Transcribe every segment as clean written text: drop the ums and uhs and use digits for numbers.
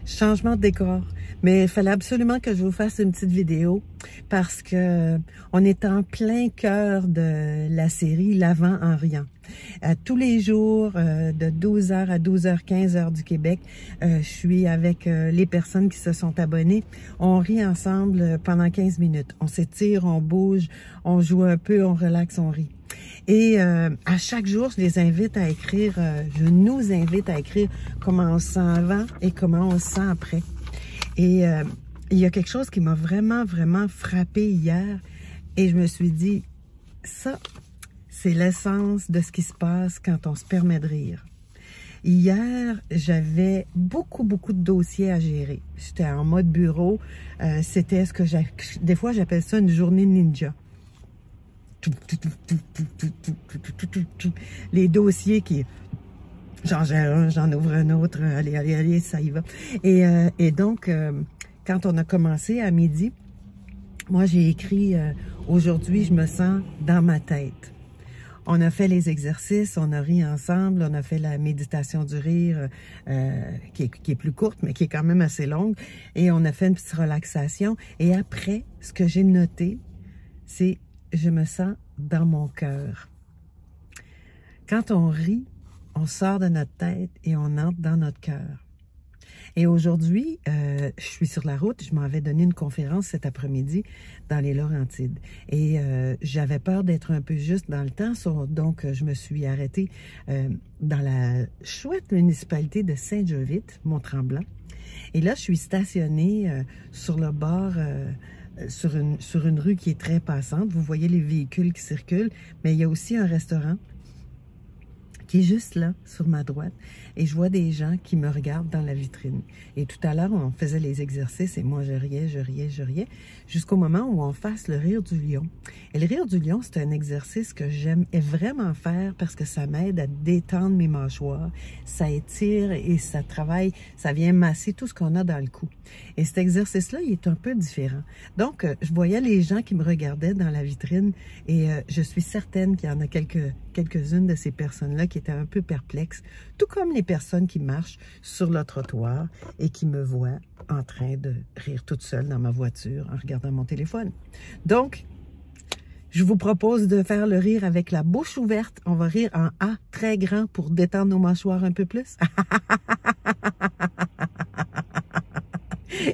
Changement de décor. Mais il fallait absolument que je vous fasse une petite vidéo parce que on est en plein cœur de la série L'Avant en riant. Tous les jours, de 12h à 12h15 heure du Québec, je suis avec les personnes qui se sont abonnées. On rit ensemble pendant 15 minutes. On s'étire, on bouge, on joue un peu, on relaxe, on rit. Et à chaque jour, je les invite à écrire, je nous invite à écrire comment on se sent avant et comment on se sent après. Et il y a quelque chose qui m'a vraiment frappée hier et je me suis dit, ça, c'est l'essence de ce qui se passe quand on se permet de rire. Hier, j'avais beaucoup de dossiers à gérer. J'étais en mode bureau. C'était ce que des fois j'appelle ça une journée ninja. Les dossiers qui... J'en gère un, j'en ouvre un autre, allez, ça y va. Et donc, quand on a commencé à midi, moi j'ai écrit aujourd'hui, je me sens dans ma tête. On a fait les exercices, on a ri ensemble, on a fait la méditation du rire qui est plus courte, mais qui est quand même assez longue. Et on a fait une petite relaxation. Et après, ce que j'ai noté, c'est je me sens dans mon cœur. Quand on rit, on sort de notre tête et on entre dans notre cœur. Et aujourd'hui, je suis sur la route, je m'en vais donner une conférence cet après-midi dans les Laurentides. Et j'avais peur d'être un peu juste dans le temps, donc je me suis arrêtée dans la chouette municipalité de Saint-Jovite, Mont-Tremblant. Et là, je suis stationnée sur le bord... sur une rue qui est très passante. Vous voyez les véhicules qui circulent, mais il y a aussi un restaurant qui est juste là, sur ma droite. Et je vois des gens qui me regardent dans la vitrine. Et tout à l'heure, on faisait les exercices et moi, je riais, jusqu'au moment où on fasse le rire du lion. Et le rire du lion, c'est un exercice que j'aime vraiment faire parce que ça m'aide à détendre mes mâchoires. Ça étire et ça travaille, ça vient masser tout ce qu'on a dans le cou. Et cet exercice-là, il est un peu différent. Donc, je voyais les gens qui me regardaient dans la vitrine et je suis certaine qu'il y en a quelques-unes de ces personnes-là qui étaient un peu perplexes, tout comme les personnes qui marchent sur le trottoir et qui me voient en train de rire toute seule dans ma voiture en regardant mon téléphone. Donc, je vous propose de faire le rire avec la bouche ouverte. On va rire en A très grand pour détendre nos mâchoires un peu plus.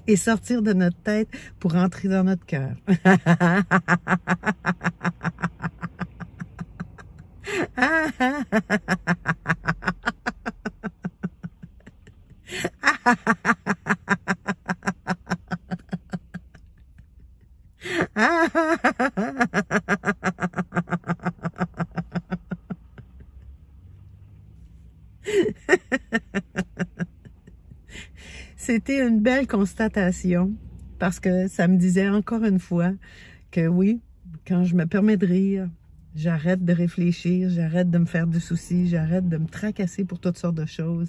Et sortir de notre tête pour entrer dans notre cœur. C'était une belle constatation parce que ça me disait encore une fois que oui, quand je me permets de rire, j'arrête de réfléchir, j'arrête de me faire du souci, j'arrête de me tracasser pour toutes sortes de choses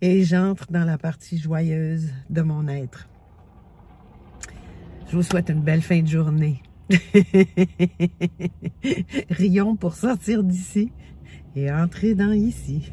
et j'entre dans la partie joyeuse de mon être. Je vous souhaite une belle fin de journée. Rions pour sortir d'ici et entrer dans ici.